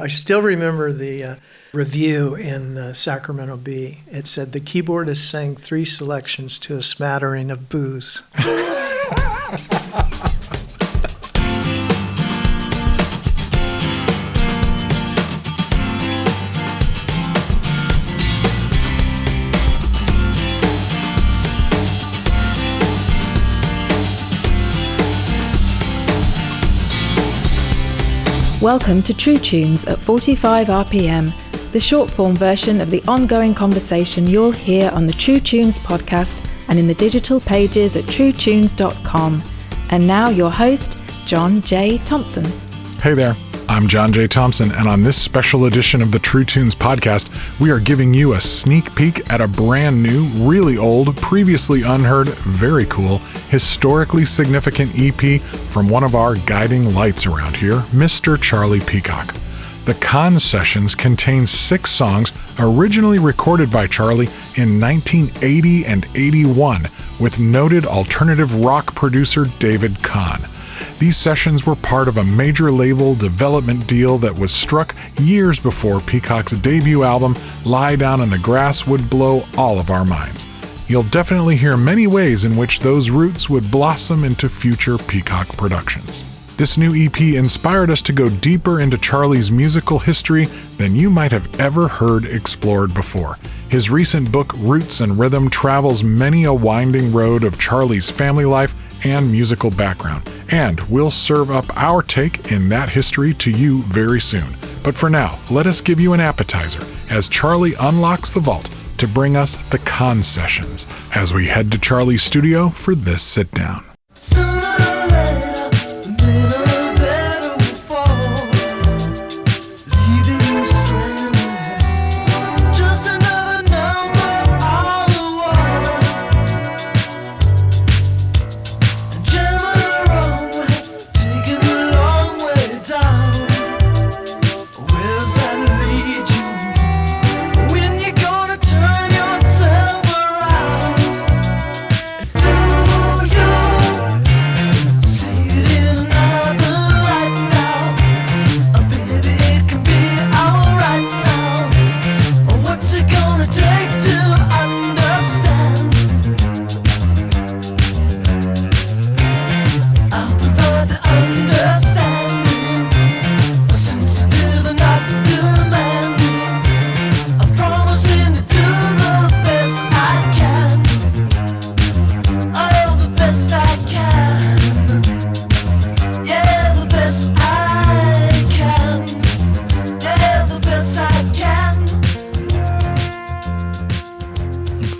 I still remember the review in Sacramento Bee. It said, the keyboardist sang 3 selections to a smattering of booze. Welcome to True Tunes at 45 RPM, the short-form version of the ongoing conversation you'll hear on the True Tunes podcast and in the digital pages at truetunes.com. And now your host, John J. Thompson. Hey there, I'm John J. Thompson, and on this special edition of the True Tunes podcast, we are giving you a sneak peek at a brand new, really old, previously unheard, very cool, historically significant EP from one of our guiding lights around here, Mr. Charlie Peacock. The Kahne sessions contain 6 songs originally recorded by Charlie in 1980 and 81 with noted alternative rock producer David Kahne. These sessions were part of a major label development deal that was struck years before Peacock's debut album, Lie Down in the Grass, would blow all of our minds. You'll definitely hear many ways in which those roots would blossom into future Peacock productions. This new EP inspired us to go deeper into Charlie's musical history than you might have ever heard explored before. His recent book, Roots and Rhythm, travels many a winding road of Charlie's family life and musical background, and we'll serve up our take in that history to you very soon. But for now, let us give you an appetizer as Charlie unlocks the vault to bring us the Kahne sessions as we head to Charlie's studio for this sit down.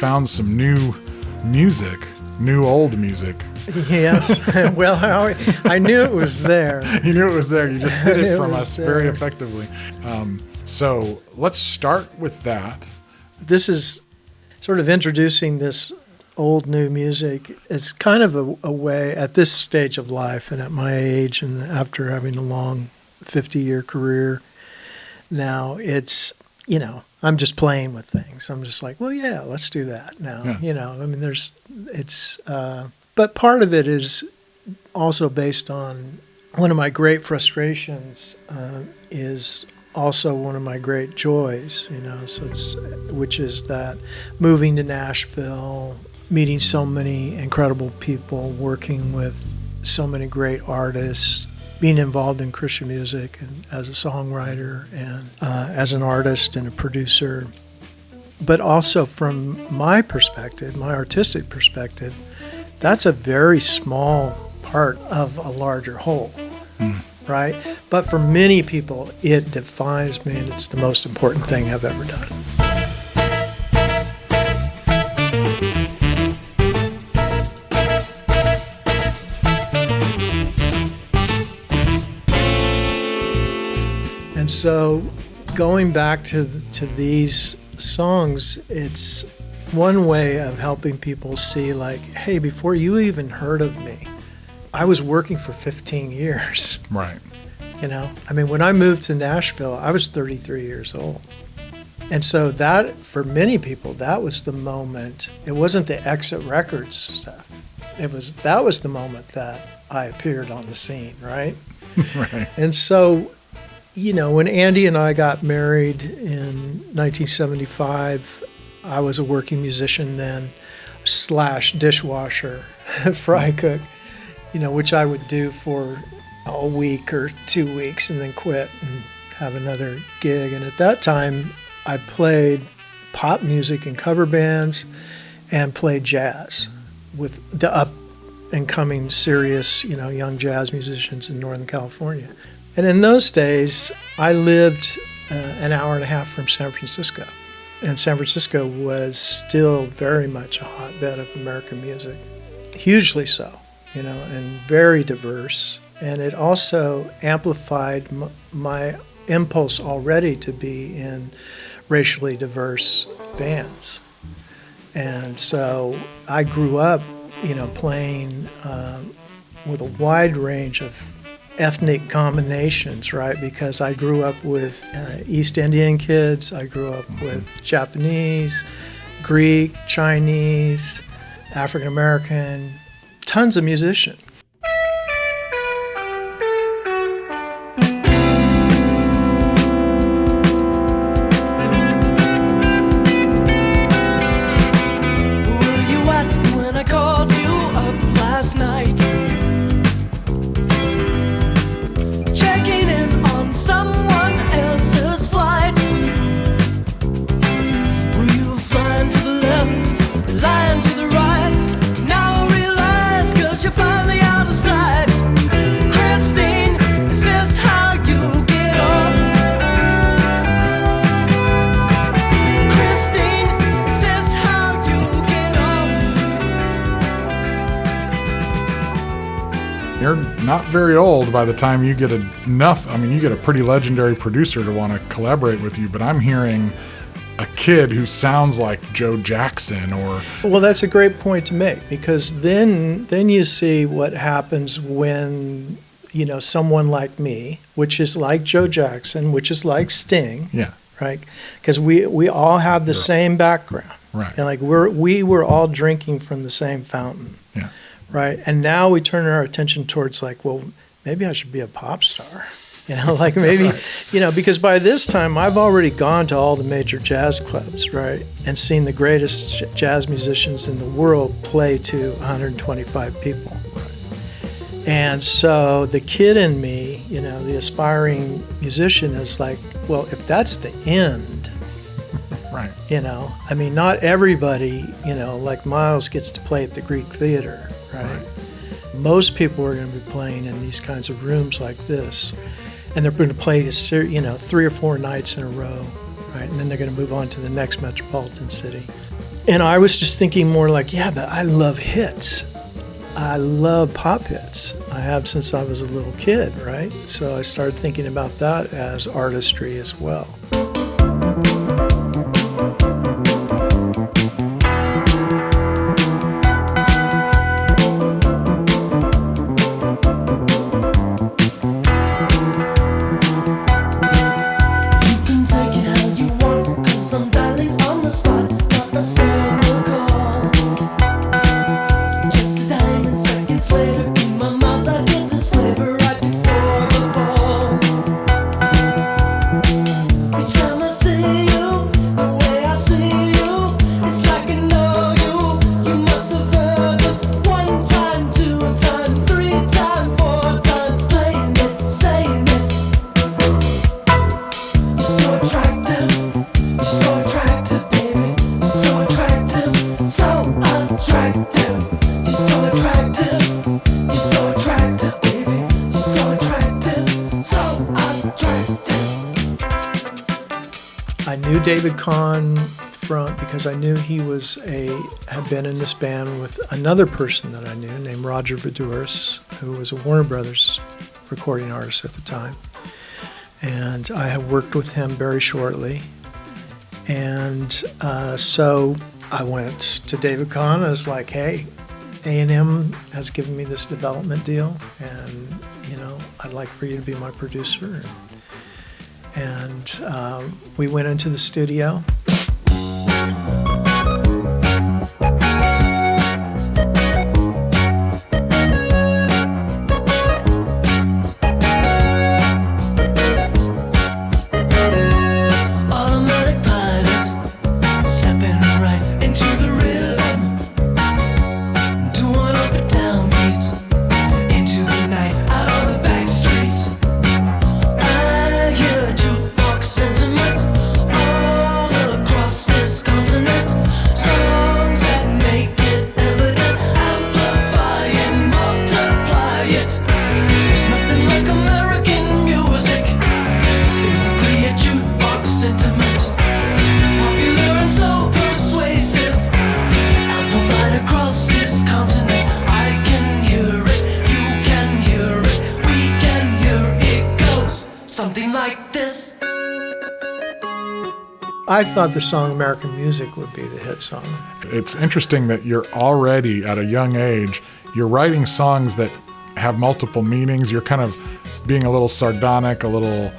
Found some new old music. Yes. Well, I knew it was there. You knew it was there. You just hid it from us very effectively. So let's start with that. This is sort of introducing this old new music as kind of a way at this stage of life and at my age and after having a long 50-year career. Now it's, I'm just playing with things. I'm just like, well, yeah, let's do that now. Yeah. But part of it is also based on one of my great frustrations is also one of my great joys, which is that moving to Nashville, meeting so many incredible people, working with so many great artists, being involved in Christian music and as a songwriter and as an artist and a producer. But also from my perspective, my artistic perspective, that's a very small part of a larger whole, right? But for many people, it defines me and it's the most important thing I've ever done. And so going back to these songs, it's one way of helping people see like, hey, before you even heard of me, I was working for 15 years. Right. When I moved to Nashville, I was 33 years old. And so that, for many people, that was the moment. It wasn't the Exit Records stuff. That was the moment that I appeared on the scene, right? Right. And so, when Andy and I got married in 1975, I was a working musician then, / dishwasher, fry cook, which I would do for a week or 2 weeks and then quit and have another gig. And at that time, I played pop music in cover bands and played jazz with the up and coming serious, young jazz musicians in Northern California. And in those days, I lived an hour and a half from San Francisco. And San Francisco was still very much a hotbed of American music, hugely so, and very diverse. And it also amplified my impulse already to be in racially diverse bands. And so I grew up, playing with a wide range of ethnic combinations, right? Because I grew up with East Indian kids, I grew up with Japanese, Greek, Chinese, African American, tons of musicians. You're not very old by the time you get you get a pretty legendary producer to want to collaborate with you, but I'm hearing a kid who sounds like Joe Jackson or... Well, that's a great point to make, because then you see what happens when, someone like me, which is like Joe Jackson, which is like Sting, yeah, right? Because we all have the same background. Right. And we were all drinking from the same fountain. Yeah. Right. And now we turn our attention towards maybe I should be a pop star, maybe, right. Because by this time I've already gone to all the major jazz clubs, right, and seen the greatest jazz musicians in the world play to 125 people. And so the kid in me, the aspiring musician is like, well, if that's the end, right. Not everybody, like Miles gets to play at the Greek Theater. Right. Most people are going to be playing in these kinds of rooms like this, and they're going to play 3 or 4 nights in a row, right? And then they're going to move on to the next metropolitan city. And I was just thinking more like, yeah, but I love hits. I love pop hits. I have since I was a little kid, right? So I started thinking about that as artistry as well. David Kahne because I knew he had been in this band with another person that I knew named Roger Voudouris, who was a Warner Brothers recording artist at the time. And I had worked with him very shortly. And so I went to David Kahne. I was like, hey, A&M has given me this development deal, and, I'd like for you to be my producer. And we went into the studio. I thought the song American Music would be the hit song. It's interesting that you're already at a young age, you're writing songs that have multiple meanings. You're kind of being a little sardonic, a little,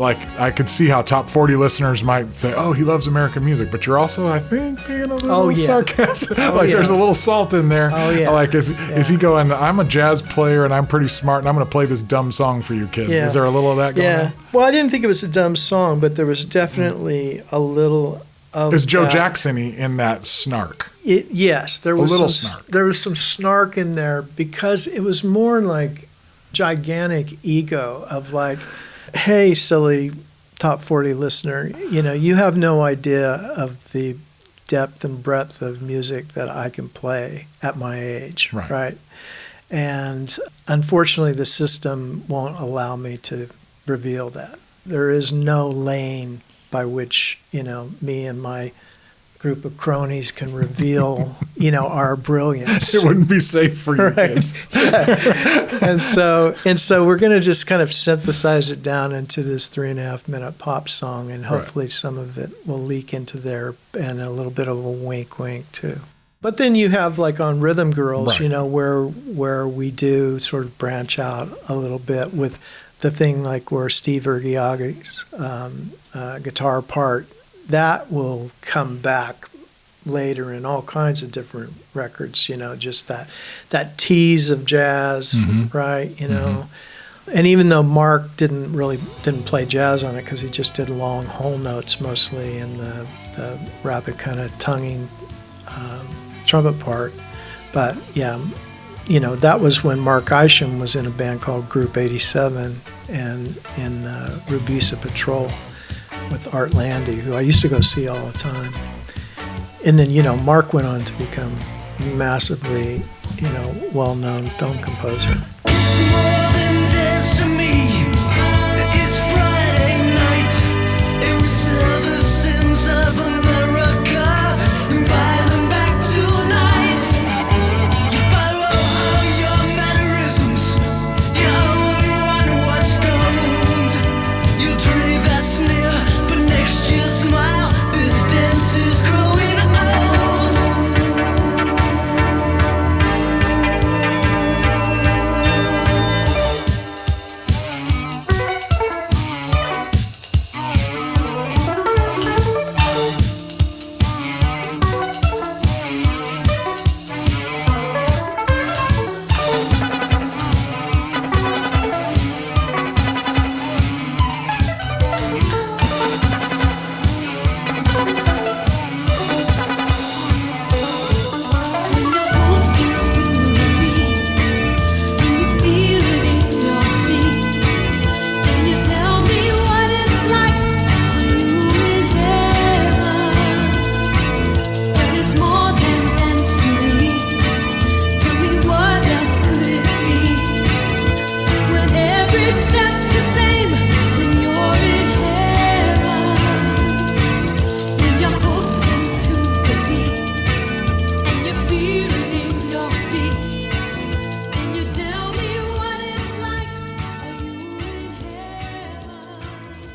like, I could see how top 40 listeners might say, oh, he loves American music, but you're also, I think, being a little sarcastic. There's a little salt in there. Oh, yeah. Like, is he going, I'm a jazz player and I'm pretty smart and I'm going to play this dumb song for you kids. Yeah. Is there a little of that going on? Well, I didn't think it was a dumb song, but there was definitely a little of Is Joe that. Jackson-y in that snark? Yes, there was a little some snark. There was some snark in there because it was more like gigantic ego of like, hey, silly top 40 listener, you have no idea of the depth and breadth of music that I can play at my age, right? And unfortunately, the system won't allow me to reveal that. There is no lane by which, me and my group of cronies can reveal, our brilliance. It wouldn't be safe for you kids. And so we're going to just kind of synthesize it down into this 3.5-minute pop song, and hopefully some of it will leak into there, and a little bit of a wink too. But then you have like on Rhythm Girls, where we do sort of branch out a little bit with the thing like where Steve Urgiagi's guitar part, that will come back later in all kinds of different records, just that tease of jazz, right? And even though Mark didn't play jazz on it because he just did long whole notes mostly in the rapid kind of tonguing trumpet part. But yeah, that was when Mark Isham was in a band called Group 87 and in Rubisa Patrol with Art Landy, who I used to go see all the time. And then, Mark went on to become massively, well-known film composer.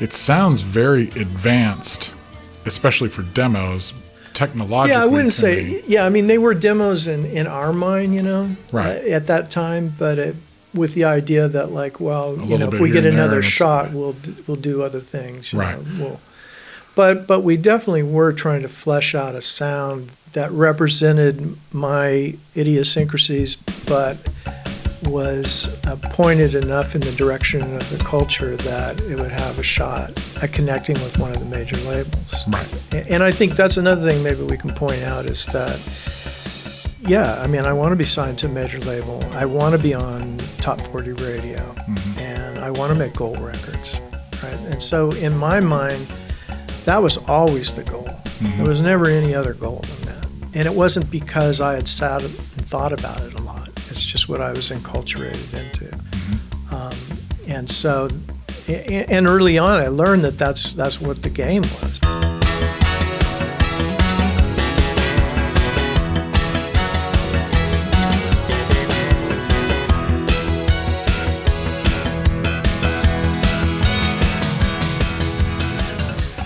It sounds very advanced, especially for demos, technologically. Yeah, I wouldn't say. Yeah, I mean, they were demos in our mind, at that time, but with the idea that, like, well, if we get another shot, we'll do other things. Right. But we definitely were trying to flesh out a sound that represented my idiosyncrasies, but was pointed enough in the direction of the culture that it would have a shot at connecting with one of the major labels. Right. And I think that's another thing maybe we can point out is that, yeah, I mean, I want to be signed to a major label. I want to be on Top 40 radio, and I want to make gold records, right? And so in my mind, that was always the goal. There was never any other goal than that. And it wasn't because I had sat and thought about it a lot. It's just what I was enculturated into. And so, and early on, I learned that that's what the game was.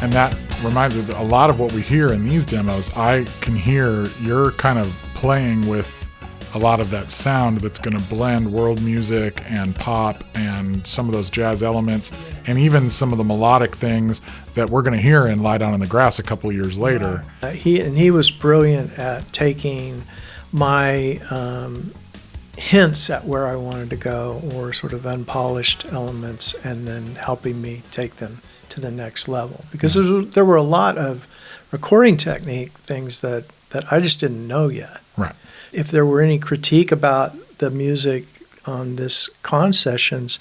And that reminds me that a lot of what we hear in these demos, I can hear you're kind of playing with a lot of that sound that's going to blend world music and pop and some of those jazz elements and even some of the melodic things that we're going to hear in Lie Down in the Grass a couple of years later. He was brilliant at taking my hints at where I wanted to go, or sort of unpolished elements, and then helping me take them to the next level. Because there were a lot of recording technique things that I just didn't know yet. Right. If there were any critique about the music on this Kahne sessions,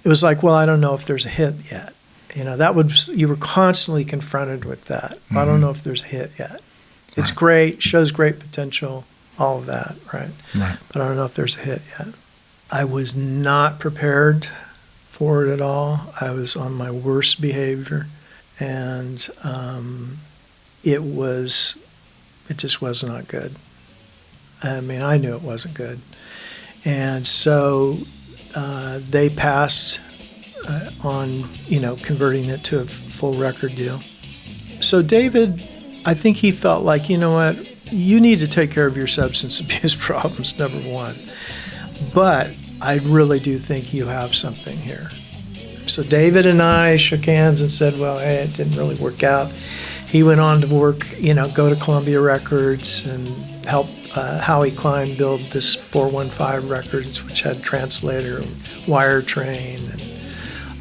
it was like, well, I don't know if there's a hit yet. You were constantly confronted with that. Mm-hmm. I don't know if there's a hit yet. It's great, shows great potential, all of that, right? But I don't know if there's a hit yet. I was not prepared for it at all. I was on my worst behavior, and it just was not good. I mean, I knew it wasn't good. And so they passed on, converting it to a full record deal. So David, I think he felt like, you know what, you need to take care of your substance abuse problems, number one. But I really do think you have something here. So David and I shook hands and said, well, hey, it didn't really work out. He went on to work, go to Columbia Records and help Howie Klein build this 415 Records, which had Translator, Wire Train, and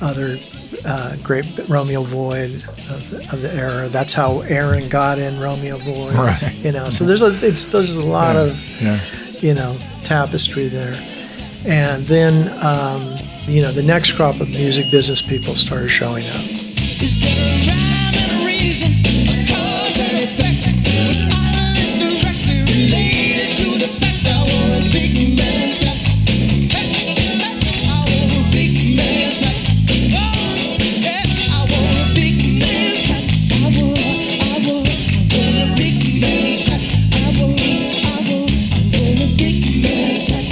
other great Romeo Void of the era. That's how Aaron got in Romeo Void. Right. So there's a lot of tapestry there. And then the next crop of music business people started showing up. Is there a rhyme and reason, a cause and effect? Was all this directly related to the fact I want a big man's hat? I want a big man's hat. Oh, yeah, I want a big man's hat. I want a big man's hat. I want a big man's hat. I want a big man's hat.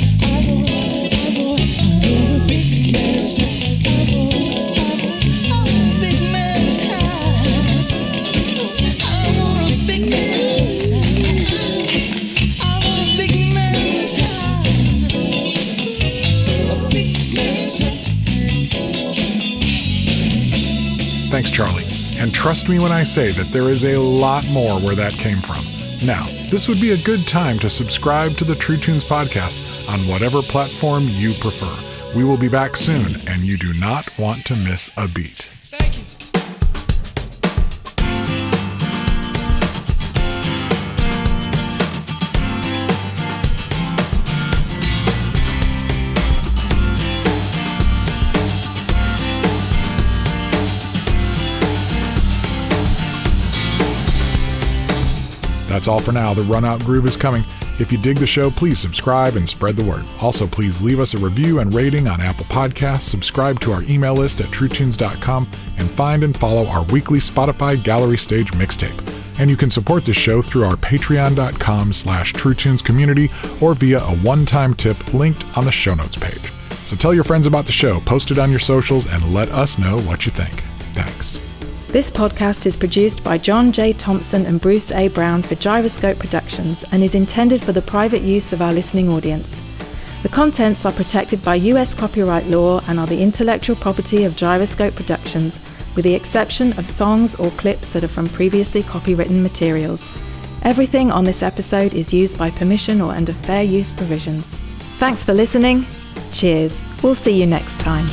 Thanks, Charlie. And trust me when I say that there is a lot more where that came from. Now, this would be a good time to subscribe to the True Tunes podcast on whatever platform you prefer. We will be back soon, and you do not want to miss a beat. Thank you. That's all for now. The Run Out Groove is coming. If you dig the show, please subscribe and spread the word. Also, please leave us a review and rating on Apple Podcasts, subscribe to our email list at truetunes.com, and find and follow our weekly Spotify Gallery Stage mixtape. And you can support the show through our patreon.com/TrueTunes community or via a one-time tip linked on the show notes page. So tell your friends about the show, post it on your socials, and let us know what you think. Thanks. This podcast is produced by John J. Thompson and Bruce A. Brown for Gyroscope Productions and is intended for the private use of our listening audience. The contents are protected by US copyright law and are the intellectual property of Gyroscope Productions, with the exception of songs or clips that are from previously copywritten materials. Everything on this episode is used by permission or under fair use provisions. Thanks for listening. Cheers. We'll see you next time.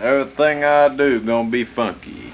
Everything I do gonna be funky.